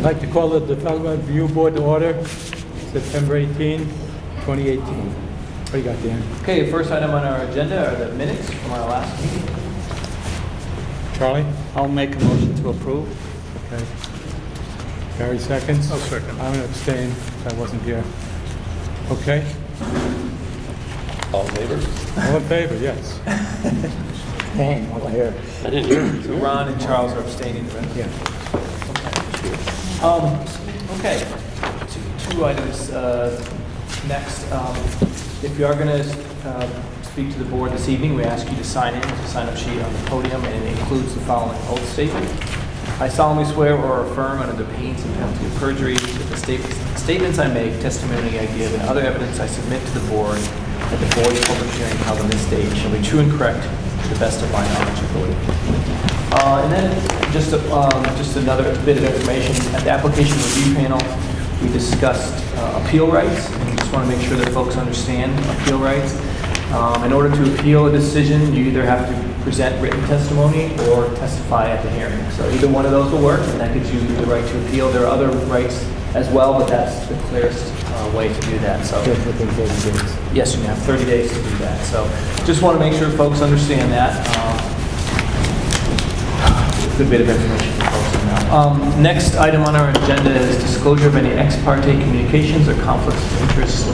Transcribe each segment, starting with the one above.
I'd like to call the Development Review Board to order, September 18, 2018. What do you got, Dan? Okay, first item on our agenda are the minutes from our last meeting. Charlie? I'll make a motion to approve. Okay. Barry seconds? I'll second. I'm going to abstain, if I wasn't here. Okay. All in favor? All in favor, yes. Dang, well, here. I didn't hear. So Ron and Charles are abstaining, right? Yeah. Okay, two items. Next, if you are going to speak to the board this evening, we ask you to sign in with the sign-up sheet on the podium, and it includes the following oath statement. I solemnly swear or affirm under the pains and penalty of perjury that the statements I make, testimony I give, and other evidence I submit to the board at the board's public hearing held on this date shall be true and correct to the best of my knowledge and ability. And then just another bit of information. At the application review panel, we discussed appeal rights, and we just want to make sure that folks understand appeal rights. In order to appeal a decision, you either have to present written testimony or testify at the hearing. So either one of those will work, and that gives you the right to appeal. There are other rights as well, but that's the clearest way to do that. So Within 30 days. yes, you have 30 days to do that. So just want to make sure folks understand that. Good bit of information for folks on that. Next item on our agenda is disclosure of any ex parte communications or conflicts of interest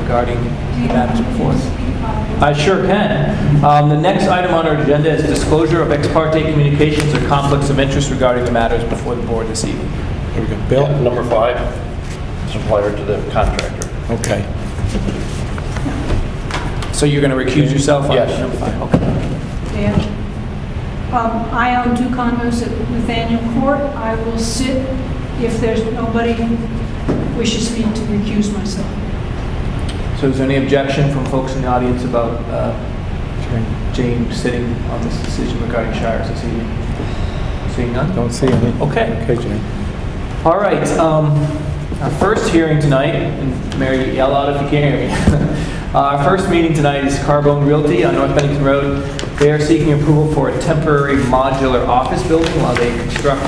regarding the matters before us. I sure can. The next item on our agenda is disclosure of ex parte communications or conflicts of interest regarding the matters before the board this evening. Here we go. Bill? Yeah, number 5, supplier to the contractor. Okay. So you're going to recuse yourself on Yes. number 5? Okay. Dan? I own 2 condos at Nathaniel Court. I will sit if there's nobody who wishes me to recuse myself. So is there any objection from folks in the audience about Jane sitting on this decision regarding Shires this evening? Seeing none? Don't see any. Okay. Okay, Jane. All right. Our first hearing tonight, and Mary, yell out if you can't hear me. Our first meeting tonight is Carbone Realty on North Bennington Road. They are seeking approval for a temporary modular office building while they construct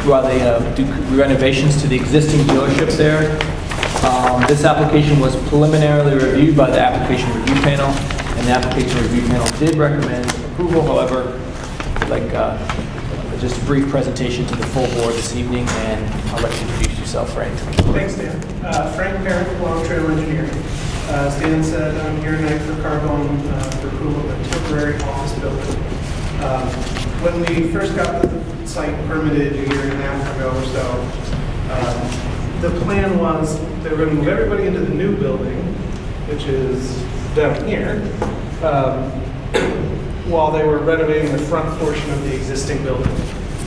while they do renovations to the existing dealership there. This application was preliminarily reviewed by the application review panel, and the application review panel did recommend approval. However, I'd like just a brief presentation to the full board this evening, and I'll let you introduce yourself, Frank. Thanks, Dan. Frank Parent, Long Trail Engineering. As Dan said, I'm here tonight for Carbone for approval of a temporary office building. When we first got the site permitted a year and a half ago or so, the plan was they were going to move everybody into the new building, which is down here, while they were renovating the front portion of the existing building.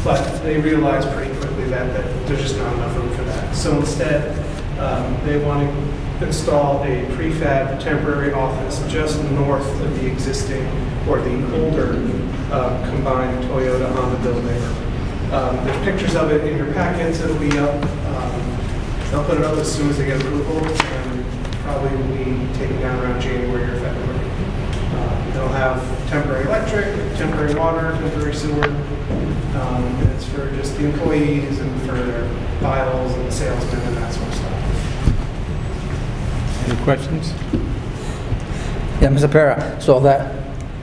But they realized pretty quickly that there's just not enough room for that. So instead, they want to install a prefab temporary office just north of the existing or the older combined Toyota Honda building. There's pictures of it in your packets. It'll be up. They'll put it up as soon as they get approval, and probably will be taken down around January or February. They'll have temporary electric, temporary water, temporary sewer. It's for just the employees and for their files and salesmen and that sort of stuff. Any questions? Yeah, Mr. Pera, so that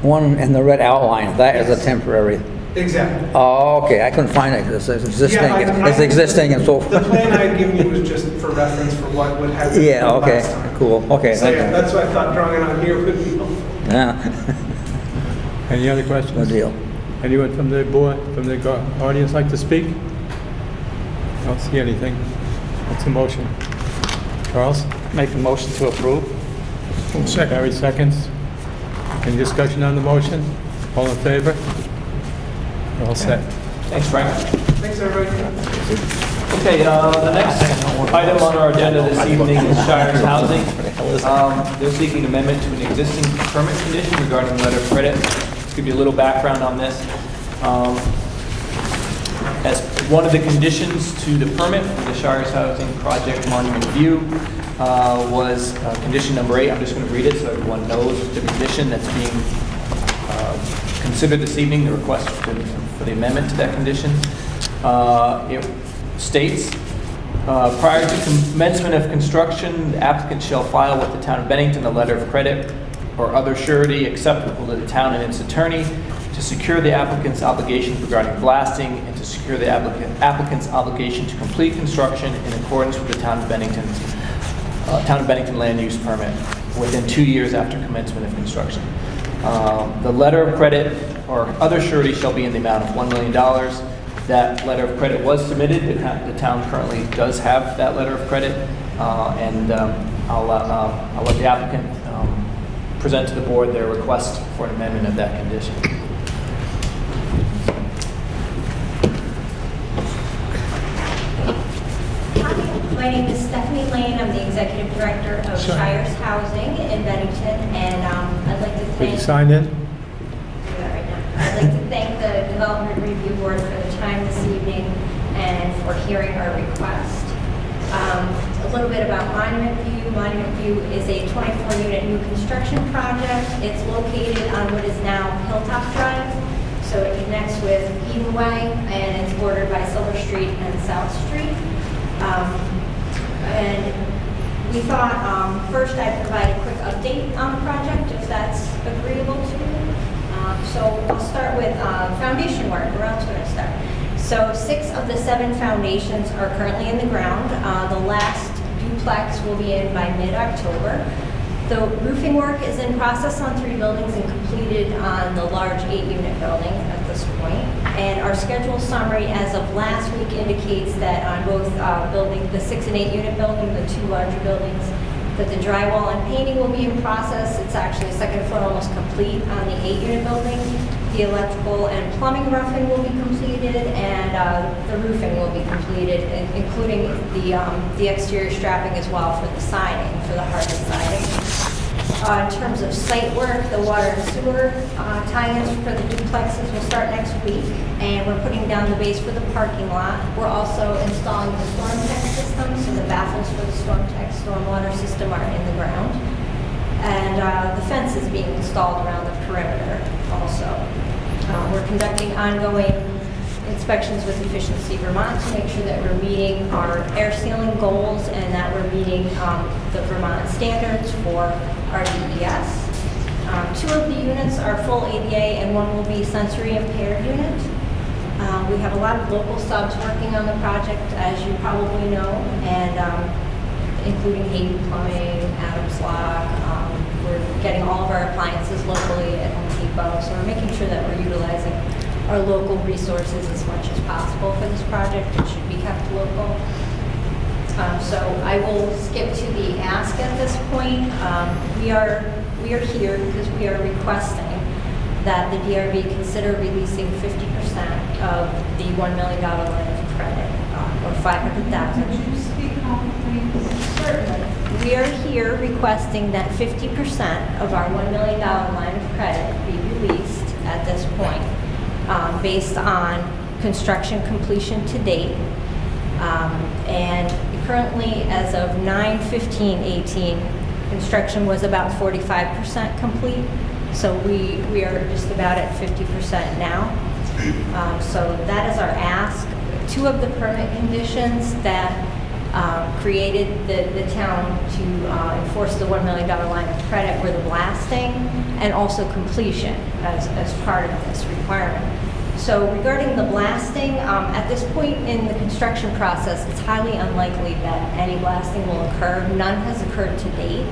one in the red outline, that is a temporary. Exactly. Oh, okay, I couldn't find it. It's existing, Yeah, it's existing and so The forth. plan I had given you was just for reference for what would happen. Yeah, okay, last time. cool, okay, So thank yeah, you. that's why I thought drawing it on here would be helpful. Yeah, Any other questions? no deal. Anyone from the board, from the audience like to speak? Don't see anything. What's the motion? Charles? Make a motion to approve. Second. Barry seconds. Any discussion on the motion? All in favor? We're all set. Thanks, Frank. Thanks, everybody. Okay, the next item on our agenda this evening is Shires Housing. They're seeking amendment to an existing permit condition regarding letter of credit. Let's give you a little background on this. As one of the conditions to the permit for the Shires Housing Project Monument View was condition number 8. I'm just going to read it so everyone knows the condition that's being considered this evening, the request for the amendment to that condition. It states, prior to commencement of construction, the applicant shall file with the town of Bennington a letter of credit or other surety acceptable to the town and its attorney to secure the applicant's obligations regarding blasting and to secure the applicant's obligation to complete construction in accordance with the Town of Bennington land use permit within 2 years after commencement of construction. The letter of credit or other surety shall be in the amount of $1 million. That letter of credit was submitted. The town currently does have that letter of credit, and I'll let the applicant present to the board their request for an amendment of that condition. My name is Stephanie Lane. I'm the Executive Director of Sure. Shires Housing in Bennington, and I'd like to Would thank... you sign in? Do that right now. I'd like to thank the Development Review Board for the time this evening and for hearing our request. A little bit about Monument View. Monument View is a 24-unit new construction project. It's located on what is now Hilltop Drive, so it connects with Eden Way, and it's bordered by Silver Street and South Street. And we thought first I'd provide a quick update on the project, if that's agreeable to you. So I'll start with foundation work. Where else would I start? So 6 of the 7 foundations are currently in the ground. The last duplex will be in by mid-October. The roofing work is in process on 3 buildings and completed on the large 8-unit building at this point. And our schedule summary as of last week indicates that on both the 6 and 8-unit building, the 2 larger buildings, that the drywall and painting will be in process. It's actually second floor almost complete on the 8-unit building. The electrical and plumbing roughing will be completed, and the roofing will be completed, including the exterior strapping as well for the siding, for the hardwood siding. In terms of site work, the water and sewer tie-ins for the duplexes will start next week, and we're putting down the base for the parking lot. We're also installing the storm tech system, so the baffles for the storm tech stormwater system are in the ground. And the fence is being installed around the perimeter also. We're conducting ongoing inspections with Efficiency Vermont to make sure that we're meeting our air sealing goals and that we're meeting the Vermont standards for our DES. 2 of the units are full ADA and 1 will be sensory impaired unit. We have a lot of local subs working on the project, as you probably know, and including Hayden Plumbing, Adams Lock. We're getting all of our appliances locally at Home Depot, so we're making sure that we're utilizing our local resources as much as possible for this project. It should be kept local. So I will skip to the ask at this point. We are here because we are requesting that the DRB consider releasing 50% of the $1 million line of credit, or $500,000. Could you speak up, please? Certainly. We are here requesting that 50% of our $1 million line of credit be released at this point, based on construction completion to date. And currently, as of 9/15/18, construction was about 45% complete. So we are just about at 50% now. So that is our ask. 2 of the permit conditions that created the town to enforce the $1 million line of credit were the blasting and also completion as part of this requirement. So regarding the blasting, at this point in the construction process, it's highly unlikely that any blasting will occur. None has occurred to date.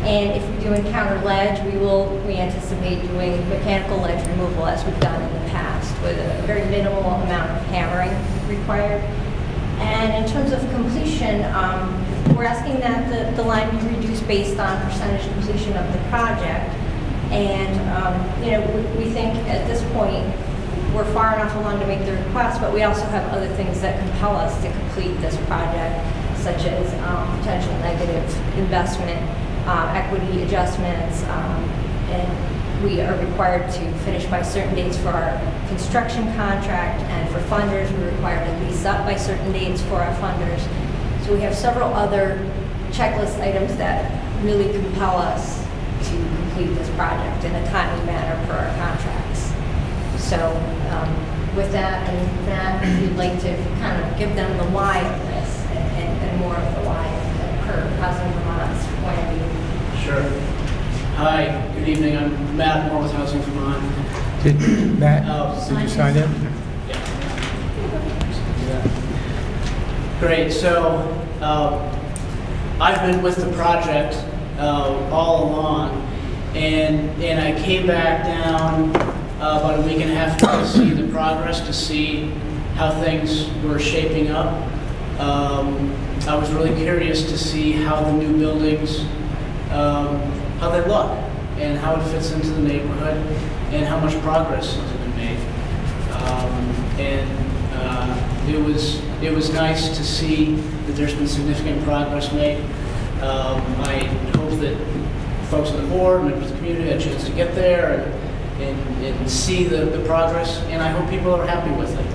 And if we do encounter ledge, we anticipate doing mechanical ledge removal as we've done in the past with a very minimal amount of hammering required. And in terms of completion, we're asking that the line be reduced based on percentage completion of the project. And, we think at this point, we're far enough along to make the request, but we also have other things that compel us to complete this project, such as potential negative investment, equity adjustments, and we are required to finish by certain dates for our construction contract, and for funders, we're required to lease up by certain dates for our funders. So we have several other checklist items that really compel us to complete this project in a timely manner per our contracts. So with that, and Matt, if you'd like to kind of give them the why of this and more of the why of Kurt Housing Vermont's point of view. Sure. Hi, good evening. I'm Matt Moore with Housing Vermont. Matt, Oh. did you sign in? Great. So I've been with the project all along, and I came back down about a week and a half ago to see the progress, to see how things were shaping up. I was really curious to see how the new buildings, how they look, and how it fits into the neighborhood, and how much progress has been made. It was nice to see that there's been significant progress made. I hope that folks on the board, members of the community, had a chance to get there and see the progress, and I hope people are happy with it.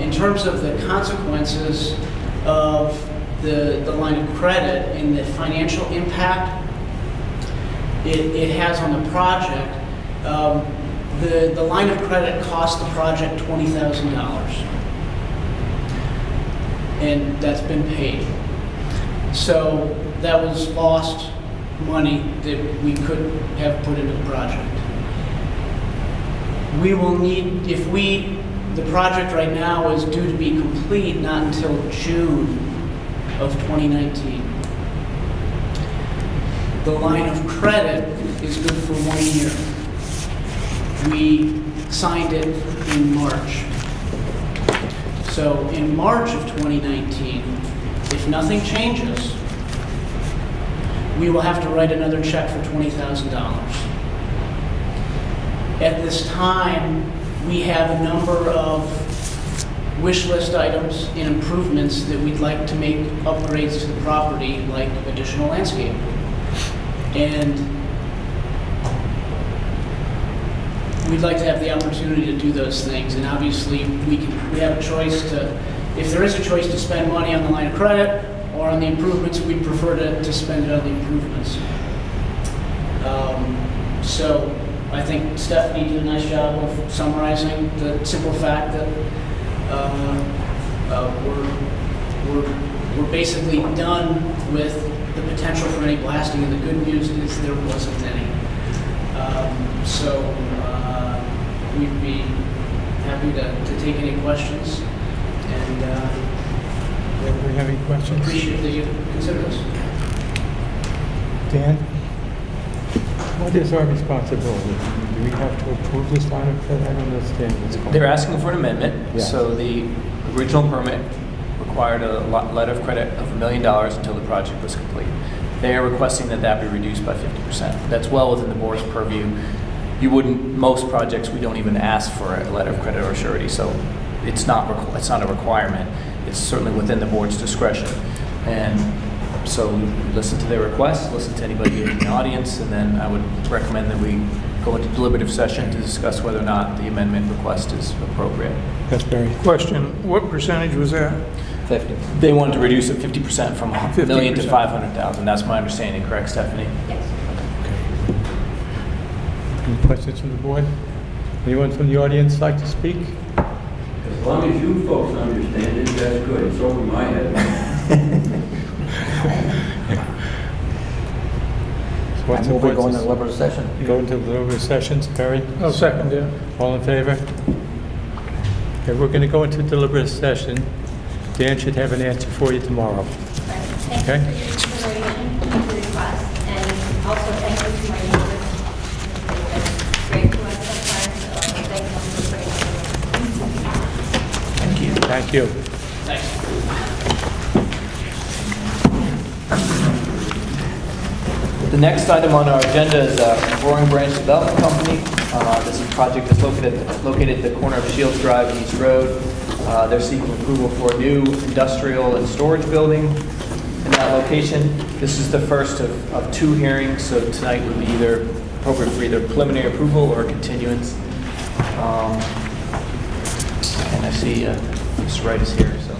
In terms of the consequences of the line of credit and the financial impact it has on the project, the line of credit cost the project $20,000, and that's been paid. So that was lost money that we could have put into the project. We will need, the project right now is due to be complete not until June of 2019. The line of credit is good for 1 year. We signed it in March. So in March of 2019, if nothing changes, we will have to write another check for $20,000. At this time, we have a number of wish list items and improvements that we'd like to make upgrades to the property, like additional landscape. And we'd like to have the opportunity to do those things. And obviously, we have a choice to, if there is a choice to spend money on the line of credit or on the improvements, we'd prefer to spend it on the improvements. So I think Stephanie did a nice job of summarizing the simple fact that we're basically done with the potential for any blasting, and the good news is there wasn't any. So we'd be happy to take any questions, and Do we have any questions? appreciate that you consider this. Dan? What is our responsibility? Do we have to approve this line of credit? I don't understand what's going on. They're asking for an amendment. Yeah. So the original permit required a letter of credit of $1 million until the project was complete. They are requesting that that be reduced by 50%. That's well within the board's purview. You wouldn't, most projects, we don't even ask for a letter of credit or surety, so it's not a requirement. It's certainly within the board's discretion. And so listen to their requests, listen to anybody in the audience, and then I would recommend that we go into deliberative session to discuss whether or not the amendment request is appropriate. That's very, Question, what percentage was that? 50. They wanted to reduce it 50% from $1 million to 50%. 500,000. That's my understanding, correct, Stephanie? Yes. any questions from the board? Anyone from the audience like to speak? As long as you folks understand it, that's good. It's over my head. So what's the I move we go board's- into deliberative session. Go into deliberative sessions. Perry? I'll second that. All in favor? Okay, we're going to go into deliberative session. Dan should have an answer for you tomorrow. Thank Okay. you for your consideration of the request, and also thank you to my neighbors. They've been great to us so far, so thank them for putting up with us. Thank you. Thanks. The next item on our agenda is Roaring Branch Development Company. This is a project that's located at the corner of Shields Drive and East Road. They're seeking approval for a new industrial and storage building in that location. This is the first of two hearings, so tonight would be either appropriate for either preliminary approval or continuance. And I see Mr. Wright is here, so.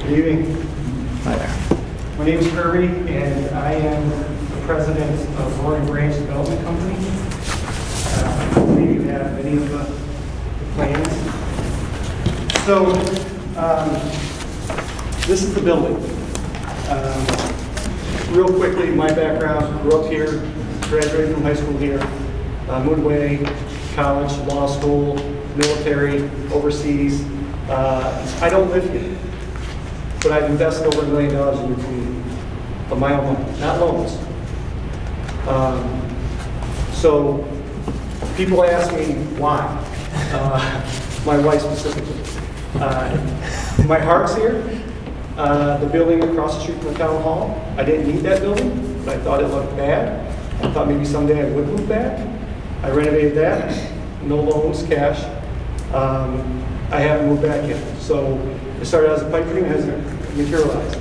Good evening. Hi there. My name is Kirby, and I am the president of Roaring Branch Development Company. I believe you have many of the plans. So, this is the building. Real quickly, my background, grew up here, graduated from high school here, moved away, college, law school, military, overseas. I don't live here, but I've invested over $1 million in your community of my own money, not loans. So people ask me why, my wife specifically. My heart's here. The building across the street from the town hall, I didn't need that building, but I thought it looked bad. I thought maybe someday I would move back. I renovated that, no loans, cash. I haven't moved back yet. So it started as a pipe dream, it hasn't materialized.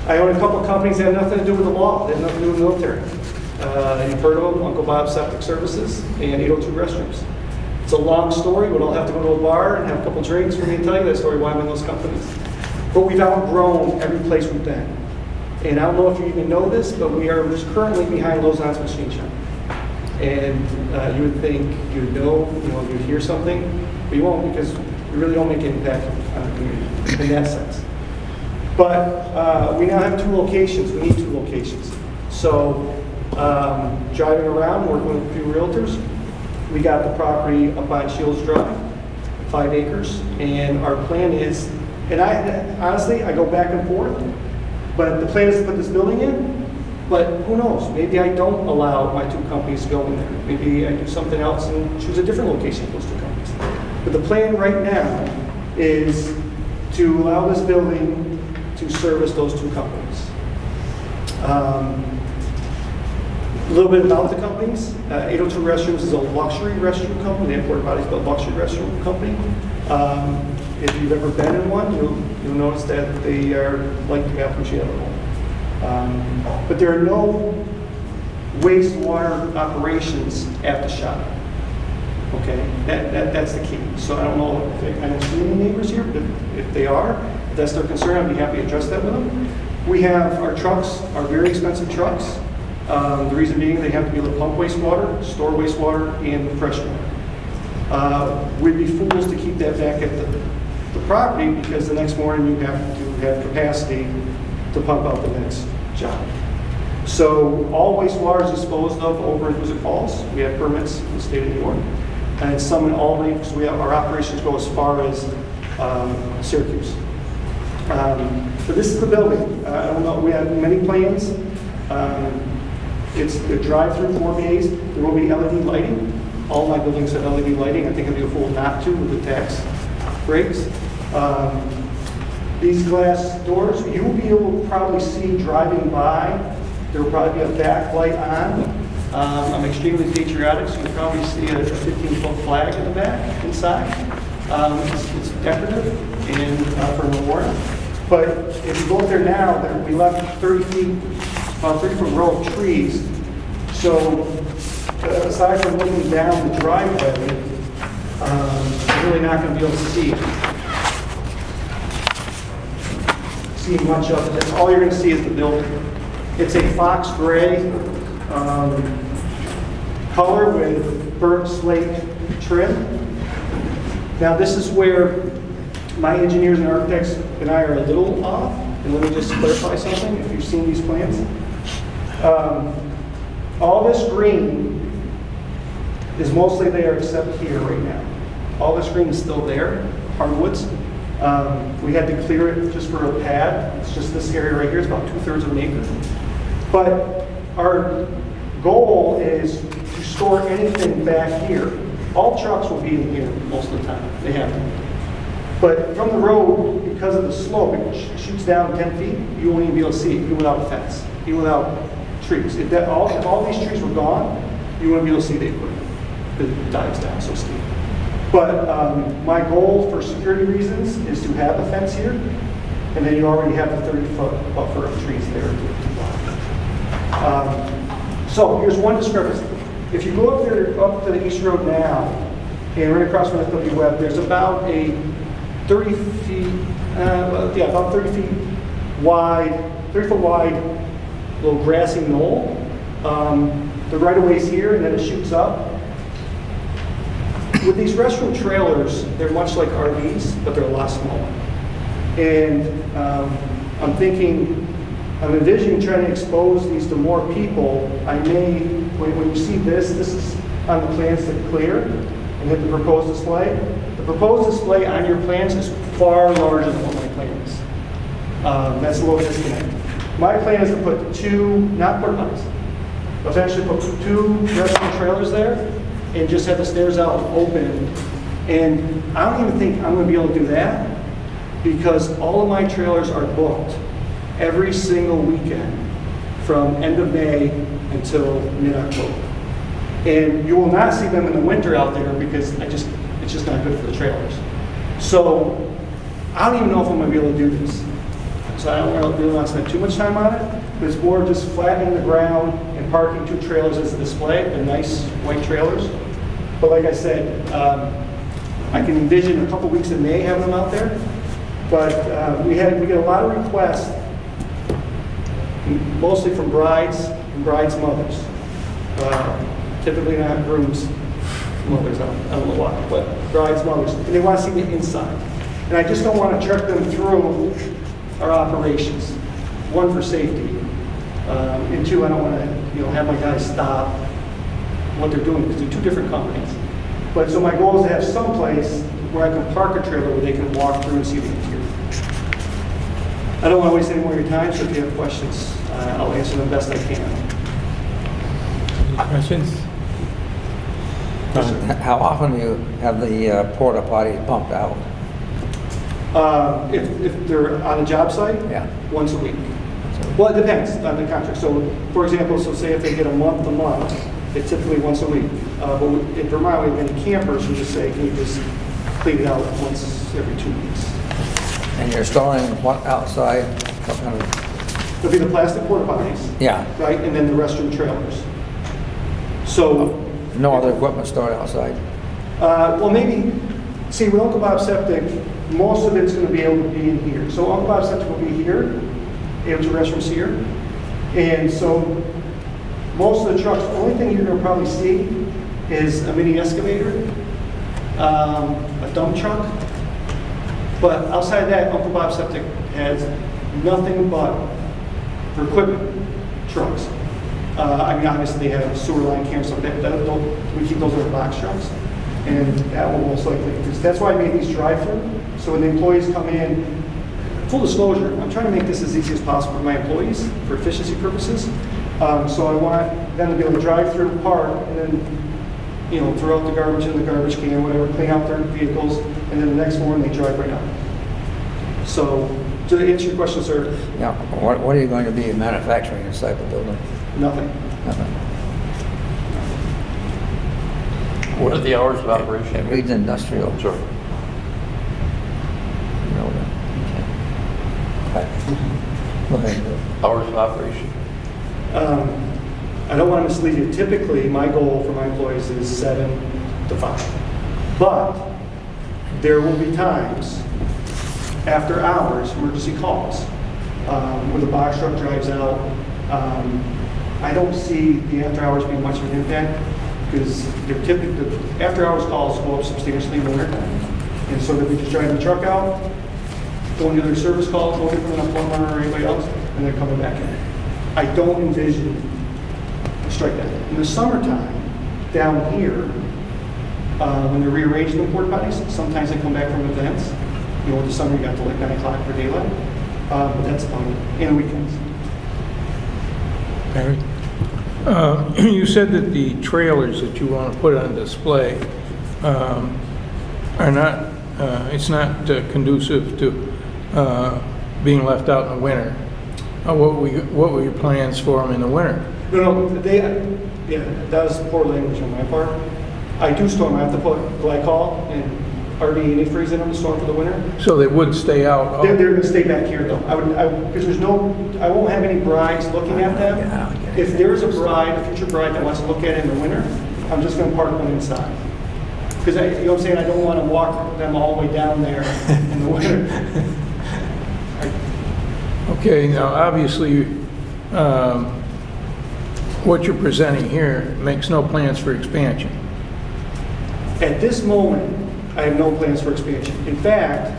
I own a couple of companies that have nothing to do with the law, they have nothing to do with the military. You've heard of them, Uncle Bob's Septic Services and 802 Restrooms. It's a long story, but I'll have to go to a bar and have a couple drinks for me to tell you that story why I'm in those companies. But we've outgrown every place we've been. And I don't know if you even know this, but we are just currently behind Lausanne's Machine Shop. And you would think you'd know, you'd hear something, but you won't because we really don't make an impact on the community in that sense. But we now have 2 locations. We need 2 locations. So driving around, working with a few realtors, we got the property up on Shields Drive, 5 acres, and our plan is, and honestly, I go back and forth, but the plan is to put this building in, but who knows? Maybe I don't allow my 2 companies to go in there. Maybe I do something else and choose a different location for those 2 companies. But the plan right now is to allow this building to service those 2 companies. A little bit about the companies. 802 Restrooms is a luxury restroom company. They have porta potties, but luxury restroom company. If you've ever been in one, you'll notice that they are like the bathroom you have at home. But there are no wastewater operations at the shop. Okay, that's the key. So I don't know I don't see any neighbors here, but if they are, if that's their concern, I'd be happy to address that with them. We have our trucks, our very expensive trucks. The reason being they have to be able to pump wastewater, store wastewater, and fresh water. We'd be fools to keep that back at the property because the next morning you have to have capacity to pump out the next job. So all wastewater is disposed of over in Hoosick Falls. We have permits in the state of New York. And some in Albany, because our operations go as far as Syracuse. But this is the building. I don't know, we have many plans. It's a drive-through 4 bays. There will be LED lighting. All my buildings have LED lighting. I think it'd be a fool not to with the tax breaks. These glass doors, you will be able to probably see driving by. There will probably be a backlight on. I'm extremely patriotic, so you'll probably see a 15-foot flag in the back, inside. It's decorative and for memorial. But if you go up there now, we left 30 feet, about 30-foot row of trees. So aside from looking down the driveway, you're really not going to be able to see much of it. That's all you're going to see is the building. It's a fox gray color with burnt slate trim. Now this is where my engineers and architects and I are a little off. And let me just clarify something, if you've seen these plans. All this green is mostly there except here right now. All this green is still there, hardwoods. We had to clear it just for a pad. It's just this area right here. It's about 2/3 of an acre. But our goal is to store anything back here. All trucks will be in here most of the time. They have to. But from the road, because of the slope, it shoots down 10 feet. You won't even be able to see it, even without a fence, even without trees. If all these trees were gone, you wouldn't be able to see the equipment. It dives down so steep. But my goal for security reasons is to have a fence here, and then you already have the 30-foot buffer of trees there to block. So here's one discrepancy. If you go up to the East Road now, and right across from FW Webb, there's about a 30 feet well, yeah, about 30 feet wide, 30 foot wide, little grassy knoll. The right of way's here, and then it shoots up. With these restroom trailers, they're much like RVs, but they're a lot smaller. And I'm envisioning trying to expose these to more people. I may, when you see this is on the plans to clear, and hit the proposed display. The proposed display on your plans is far larger than what my plan is. That's a little disconnect. My plan is to put two, not porta potties, eventually put two restroom trailers there and just have the stairs out open. And I don't even think I'm going to be able to do that because all of my trailers are booked every single weekend from end of May until mid-October. And you will not see them in the winter out there because it's just not good for the trailers. So I don't even know if I'm going to be able to do this. So I don't really want to spend too much time on it, but it's more just flattening the ground and parking two trailers as a display, the nice white trailers. But like I said, I can envision a couple weeks in May having them out there. But we get a lot of requests, mostly from brides and brides' mothers. Typically not grooms' mothers, I don't know why, but brides' mothers. And they want to see the inside. And I just don't want to trick them through our operations. One, for safety. And two, I don't want to have my guys stop what they're doing because they're two different companies. But so my goal is to have some place where I can park a trailer where they can walk through and see the interior. I don't want to waste any more of your time, so if you have questions, I'll answer them best I can. Any questions? How often do you have the porta potty pumped out? If they're on a job site, Yeah. once a week. Well, it depends on the contract. So, for example, say if they get a month, it's typically once a week. But in Vermont, we have many campers who just say, can you just clean it out once every 2 weeks? And you're storing what outside? What kind of? There'll be the plastic porta potties, Yeah. right, and then the restroom trailers. So, No other equipment stored outside? well, maybe, see, with Uncle Bob Septic, most of it's going to be able to be in here. So Uncle Bob Septic will be here, able to restrooms here. And so most of the trucks, the only thing you're going to probably see is a mini excavator, a dump truck. But outside that, Uncle Bob Septic has nothing but for equipment trucks. I mean, obviously they have sewer line cams, so we keep those in our box trucks. And that will most likely, that's why I made these drive-through. So when the employees come in, full disclosure, I'm trying to make this as easy as possible for my employees for efficiency purposes. So I want them to be able to drive through, park, and then, throw out the garbage in the garbage can, whatever, clean out their vehicles, and then the next morning they drive right out. So to answer your question, sir, Yeah. What are you going to be manufacturing inside the building? nothing. Nothing. What are the hours of operation? It reads industrial. Sure. You know that. Okay. Go ahead. Hours of operation? I don't want to mislead you. Typically, my goal for my employees is 7 to 5. But there will be times after hours, emergency calls, where the box truck drives out. I don't see the after hours being much of an impact because they're typically, the after hours calls go up substantially in the winter time. And so they'll be just driving the truck out, going to their service calls, going from a plumber or anybody else, and then coming back in. I don't envision a strike that. In the summertime, down here, when they're rearranging the porta potties, sometimes they come back from events. In the summer, you got to like 9 o'clock for daylight. But that's fine. And weekends. Barry? You said that the trailers that you want to put on display are not, it's not conducive to being left out in the winter. What were your plans for them in the winter? No, that was poor language on my part. I do store them. I have to put glycol and RD antifreeze in them to store them for the winter. So they would stay out? They're going to stay back here though. Because I won't have any brides looking at them. If there's a bride, a future bride that wants to look at it in the winter, I'm just going to park them inside. Because you know what I'm saying? I don't want to walk them all the way down there in the winter. Okay, now, obviously, what you're presenting here makes no plans for expansion. At this moment, I have no plans for expansion. In fact,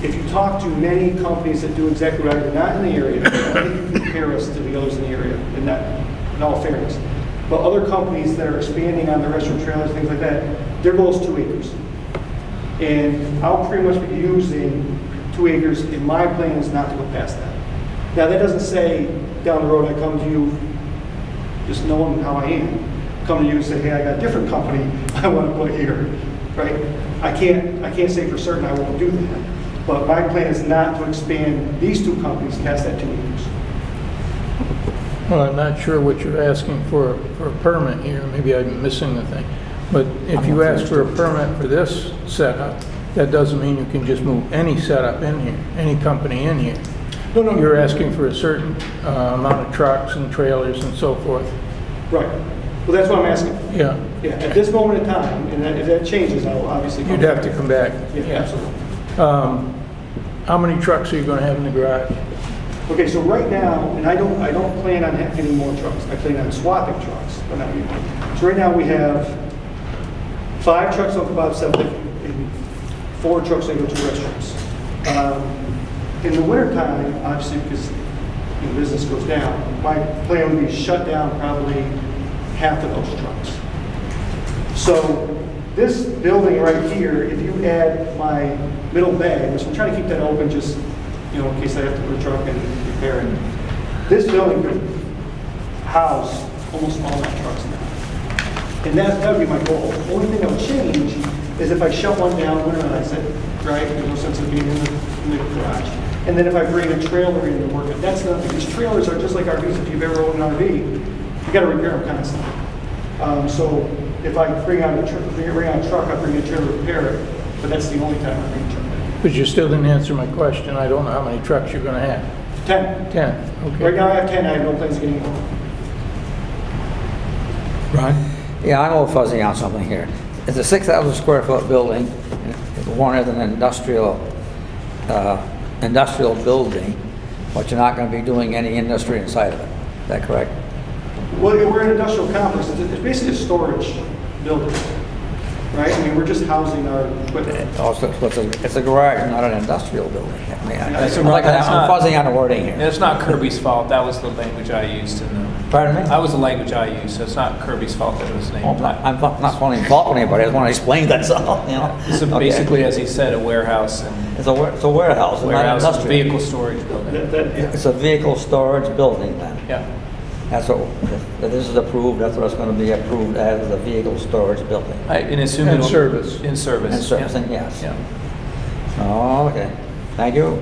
if you talk to many companies that do exactly what I do, not in the area, I think you can compare us to the others in the area, in all fairness, but other companies that are expanding on the restaurant trailers, things like that, their goal is 2 acres. And I'll pretty much be using 2 acres, and my plan is not to go past that. Now, that doesn't say down the road I come to you, just knowing how I am, come to you and say, hey, I got a different company I want to put here, right? I can't say for certain I won't do that. But my plan is not to expand these 2 companies past that 2 acres. Well, I'm not sure what you're asking for a permit here, maybe I'm missing the thing. But if you ask for a permit for this setup, that doesn't mean you can just move any setup in here, any company in here. No, no. You're asking for a certain amount of trucks and trailers and so forth. Right. Well, that's what I'm asking. Yeah, Yeah, at this moment in time, and if that changes, I'll obviously. you'd have to come back. Yeah, absolutely. How many trucks are you going to have in the garage? Okay, so right now, and I don't plan on having any more trucks. I plan on swapping trucks, but not anymore. So right now we have 5 trucks on Bob Septic and 4 trucks that go to restaurants. In the wintertime, obviously, because the business goes down, my plan would be shut down probably half of those trucks. So this building right here, if you add my middle bay, which I'm trying to keep that open just, in case I have to put a truck in and repair it, this building could house almost all my trucks now. And that would be my goal. The only thing that would change is if I shut one down, winterize it, right? There's no sense of being in the garage. And then if I bring a trailer in to work it, that's nothing. Because trailers are just like RVs. If you've ever owned an RV, you got to repair them constantly. So if I bring out a truck, I bring a trailer to repair it, but that's the only time I bring a truck in. But you still didn't answer my question. I don't know how many trucks you're going to have. 10. 10, okay. Right now I have 10. I have no plans of getting more. Ron? Yeah, I'm a little fuzzy on something here. It's a 6,000 square foot building. One is an industrial building, but you're not going to be doing any industry inside of it. Is that correct? Well, we're an industrial complex. It's basically a storage building, right? I mean, we're just housing our equipment. Also, it's a garage, not an industrial building. I mean, That's I'm not- fuzzy on the wording here. It's not Kirby's fault, that was the language I used in the, Pardon me? that was the language I used, so it's not Kirby's fault that it was named. Well, I'm not finding fault with anybody, I just want to explain that's all, you know? This is Okay. basically, as he said, a warehouse and It's a warehouse, it's not warehouse and industrial. vehicle storage building. Yeah. It's a vehicle storage building then. Yeah. That's what, if this is approved, that's what it's going to be approved as, a vehicle storage building. And assume And it'll- service. In service. And servicing, yeah. yes. Yeah. Oh, okay, thank you.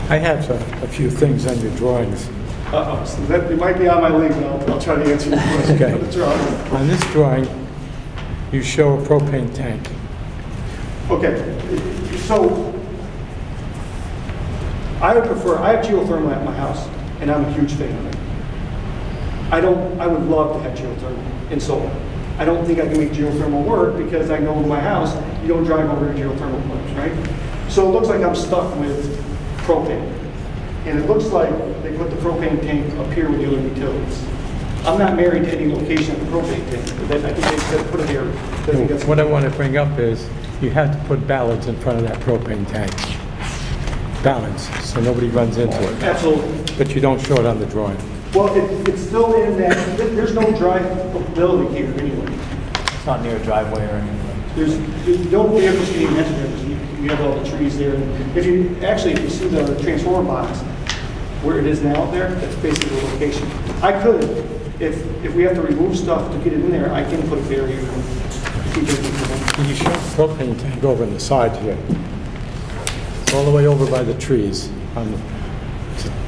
I have a few things on your drawings. Uh-oh, so that it might be on my league, but I'll try to answer your question. Okay. That's right. On this drawing, you show a propane tank. Okay, so I would prefer, I have geothermal at my house, and I'm a huge fan of it. I would love to have geothermal in solar. I don't think I can make geothermal work because I know in my house, you don't drive over to geothermal plants, right? So it looks like I'm stuck with propane. And it looks like they put the propane tank up here with the other utilities. I'm not married to any location of the propane tank, but I think they said put it here. I think that's- What I want to bring up is, you have to put ballards in front of that propane tank. Ballards, so nobody runs into it. Absolutely. But you don't show it on the drawing. Well, it's still in that, there's no drivability here anyway. It's not near a driveway or anything. There's no vehicles getting into there, because you have all the trees there. If you see the transformer box, where it is now there, that's basically the location. I could, if we have to remove stuff to get it in there, I can put a barrier in. Keep it in. You show the propane tank over on the side here. It's all the way over by the trees,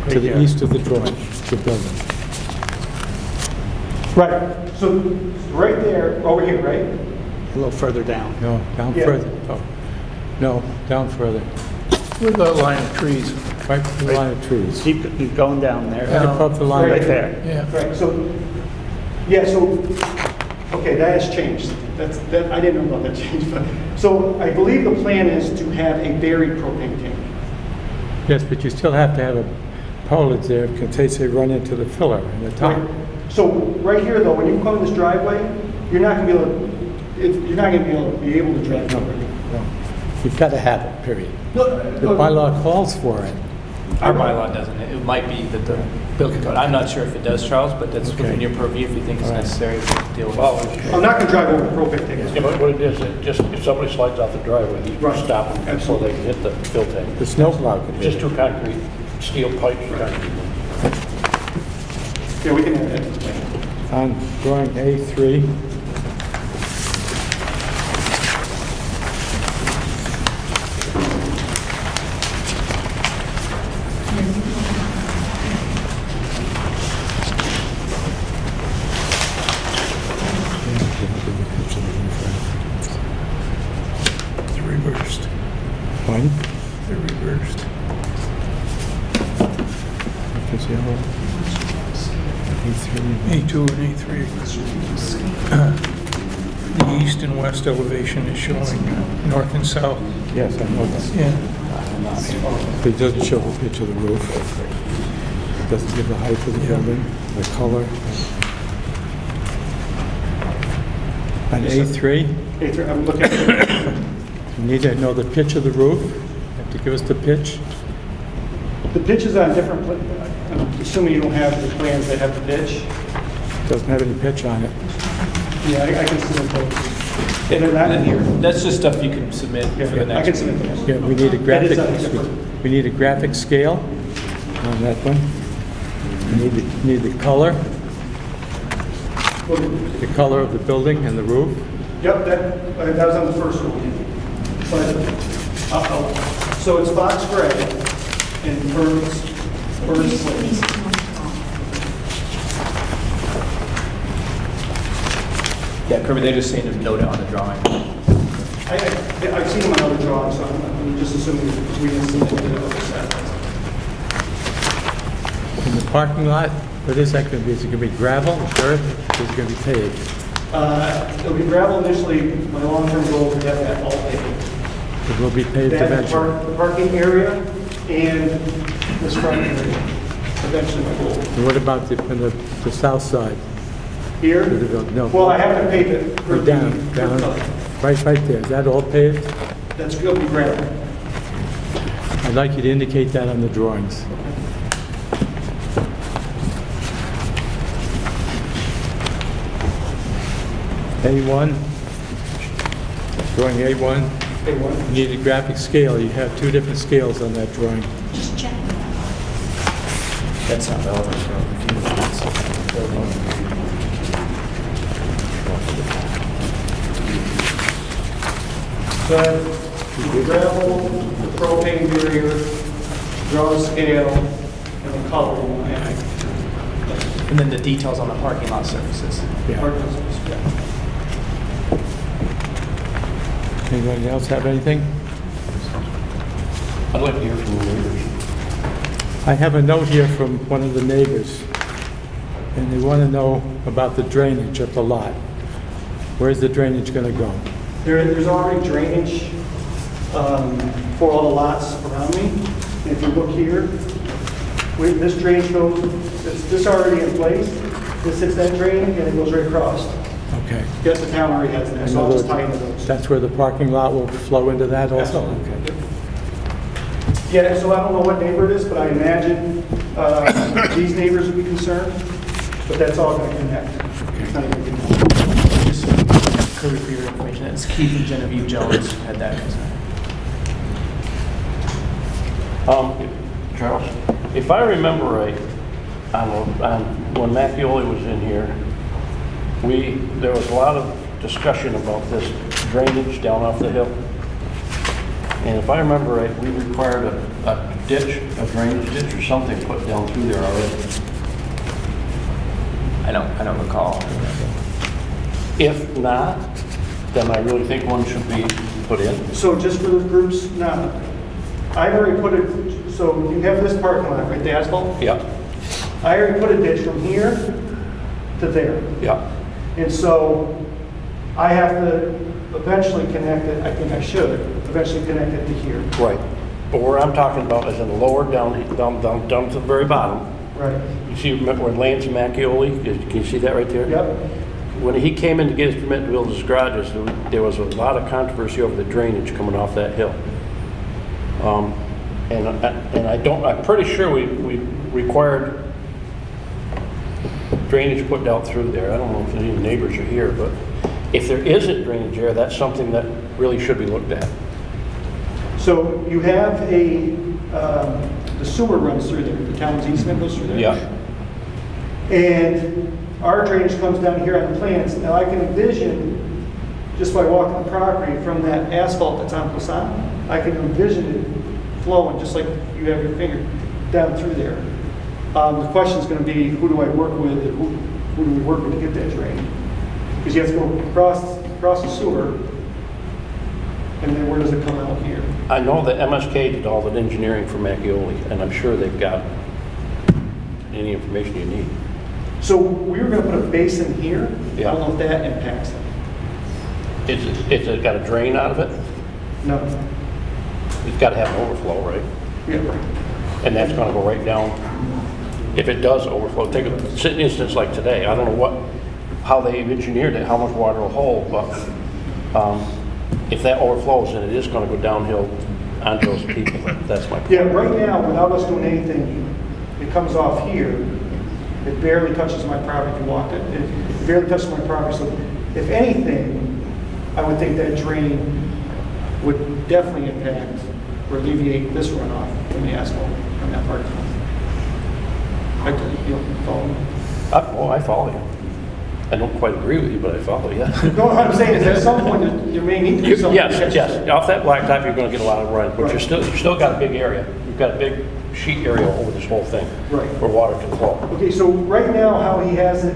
to the east of the drawing, the building. Right, so right there, over here, right? A little further down. No, down Yeah. further. Oh, no, down further. With that line of trees. Right to the line of trees. Keep going down there. Right above the line. Right there. Yeah. Right, so, okay, that has changed. I didn't know about that change, but, so I believe the plan is to have a buried propane tank. Yes, but you still have to have a pollards there in case they run into the filler in the top. So right here, though, when you come in this driveway, you're not going to be able to, you're not going to be able to drive over it. No. You've got to have it, period. No, The bylaw calls for it. Our bylaw doesn't. It might be that the building code, I'm not sure if it does, Charles, but that's Okay. within your purview if you think it's necessary to deal with. Well, I'm not going to drive over the propane tank. yeah, but what it is, it just, if somebody slides off the driveway, you Right. stop them before they can hit the fill tank. The snowplow could Just hit two it. concrete, steel pipes, concrete. Yeah, we can have that. On drawing A3, They're reversed. one, They're reversed. which is yellow. A3, A2 and A3. The east and west elevation is showing north and south. yes, I know that. Yeah. But it doesn't show the pitch of the roof. It doesn't give the height of the building, the color. On A3, Okay, I'm looking at it. you need to know the pitch of the roof. You have to give us the pitch. The pitch is on different, I'm assuming you don't have the plans that have the pitch. Doesn't have any pitch on it. Yeah, I can submit those. And they're not in here. That's just stuff you can submit for the I next. can submit those. Yeah, we need a That is graphic, on different. we need a graphic scale on that one. We need the color of the building and the roof. Yep, that was on the first one. But, so it's box gray and birds slate. Yeah, Kirby, they're just saying there's note on the drawing. I've seen them on other drawings, so I'm just assuming we didn't submit it to the other set. In the parking lot, what is that going to be? Is it going to be gravel, dirt, or is it going to be paved? It'll be gravel initially. My long-term goal is to have that all paved. It will be paved That eventually. the parking area and this front area. Eventually my goal. And what about on the south side? Here? No. Well, I have to pave it. for the- Down, for down, the- right there. Is that all paved? That's going to be gravel. I'd like you to indicate that on the drawings. A1, drawing A1, A1. you need a graphic scale. You have two different scales on that drawing. Just check. That's not relevant for But the gravel, the propane barrier, draw scale, and the color. And then the details on the parking lot surfaces. Anybody else have anything? I'd like to hear from the neighbors. I have a note here from one of the neighbors, and they want to know about the drainage of the lot. Where's the drainage going to go? There's already drainage for all the lots around me. And if you look here, this drainage goes, this already in place. This hits that drain and it goes right across. Okay. Yes, the town already has that, so I'll just tie into those. That's where the parking lot will flow into that also? Absolutely. Okay. Yeah, so I don't know what neighbor it is, but I imagine these neighbors would be concerned, but that's all going to connect. It's not even gonna connect. Just Kirby, for your information, it's Keith and Genevieve Jones who had that concern. Charles, if I remember right, when Mattheoli was in here, there was a lot of discussion about this drainage down off the hill. And if I remember right, we required a ditch, a drainage ditch or something put down through there already. I don't recall. If not, then I really think one should be put in. So just for the groups, now, I've already put it, so you have this parking lot, right, the asphalt? Yeah, I already put a ditch from here to there. yeah. And so I have to eventually connect it, I think I should, eventually connect it to here. Right. But where I'm talking about is in the lower, down to the very bottom. Right. You see where Lance Macchioli, can you see that right there? Yep. When he came in to get his permit to build his garages, there was a lot of controversy over the drainage coming off that hill. I'm pretty sure we required drainage put out through there. I don't know if any neighbors are here, but if there isn't drainage there, that's something that really should be looked at. So you have the sewer runs through there, the town's easement goes through there? Yeah. And our drainage comes down here on the plans. Now I can envision, just by walking the property from that asphalt that's on Plasan, I can envision it flowing just like you have your finger down through there. The question is going to be, who do I work with and who do we work with to get that drain? Because you have to go across the sewer, and then where does it come out here? I know that MSK did all the engineering for Macchioli, and I'm sure they've got any information you need. So we were going to put a basin here. Yeah. I don't know if that impacts it. It's got a drain out of it? No. It's got to have an overflow, right? Yeah. And that's going to go right down. If it does overflow, take an instance like today. I don't know how they engineered it, how much water will hold, but if that overflows, then it is going to go downhill onto those people. That's my point. Yeah, right now, without us doing anything, it comes off here. It barely touches my property if you walked it. It barely touches my property. So if anything, I would think that drain would definitely impact or alleviate this runoff from the asphalt from that part. Follow me? I follow you. I don't quite agree with you, but I follow you. No, what I'm saying is at some point there may need to be something. Yes. Off that blacktop, you're going to get a lot of run, but Right. you've still got a big area. You've got a big sheet area over this whole thing. Right. Where water can flow. Okay, so right now, how he has it,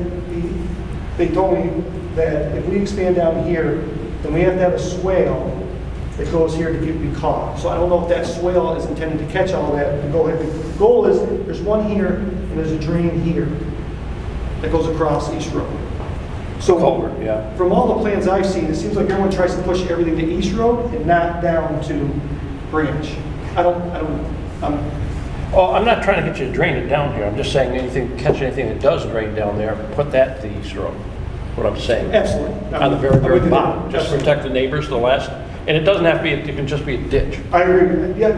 they told me that if we expand down here, then we have to have a swale that goes here to be caught. So I don't know if that swale is intended to catch all that. The goal is, there's one here, and there's a drain here that goes across East Road. So Culvert, yeah. from all the plans I've seen, it seems like everyone tries to push everything to East Road and not down to Branch. I'm not trying to get you to drain it down here. I'm just saying catch anything that does drain down there, put that to the East Road. What I'm saying. Absolutely. On the very, I'm very with you there. bottom, just to protect the neighbors, the last, and it doesn't have to be, it can just be a ditch. I agree. Yeah,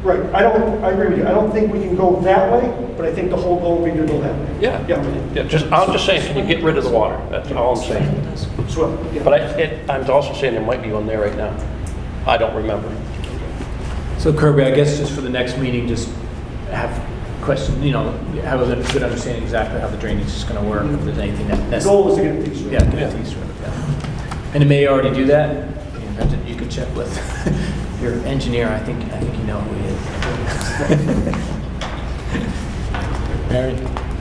right. I agree with you. I don't think we can go that way, but I think the whole goal would be to go that way. Yeah. I'm just saying, can you get rid of the water? That's all I'm saying. Swell. Yeah. But I'm also saying there might be one there right now. I don't remember. So Kirby, I guess just for the next meeting, just have questions, have a good understanding exactly how the drainage is going to work, if there's anything The that's... goal is to get it to East Road. Yeah, get it to East Road, yeah. And it may already do that. You can check with your engineer. I think you know who he is. Mary,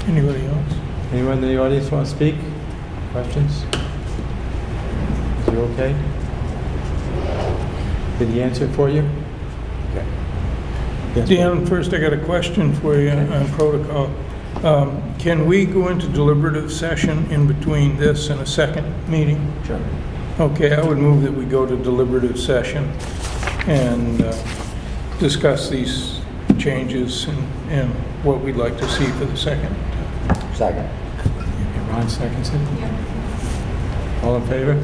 Anybody else? anyone in the audience want to speak? Questions? Is it okay? Did he answer it for you? Okay. Yes, Dan, first I got a question for you on protocol. Can we go into deliberative session in between this and a second meeting? Sure. Okay, I would move that we go to deliberative session and discuss these changes and what we'd like to see for the second. Second. Ron seconds it. All in favor?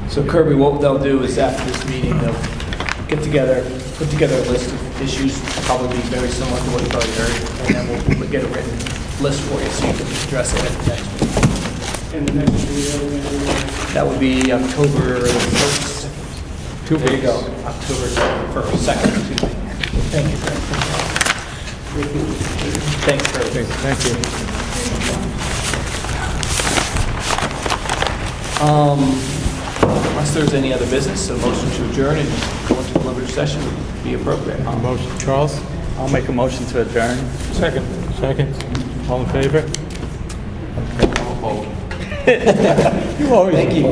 So Kirby, what they'll do is after this meeting, they'll put together a list of issues, probably very similar to what you've already heard, and then we'll get a written list for you so you can address it at the next meeting. And the next meeting, That would be October 1st. Two There you weeks. go, October 1st, 2nd, excuse me. Thank you, Kirby. Thanks, Kirby. Okay, thank you. Unless there's any other business, a motion to adjourn and go into deliberative session would be appropriate. Motion, Charles? I'll make a motion to adjourn. Second. All in favor? Thank you.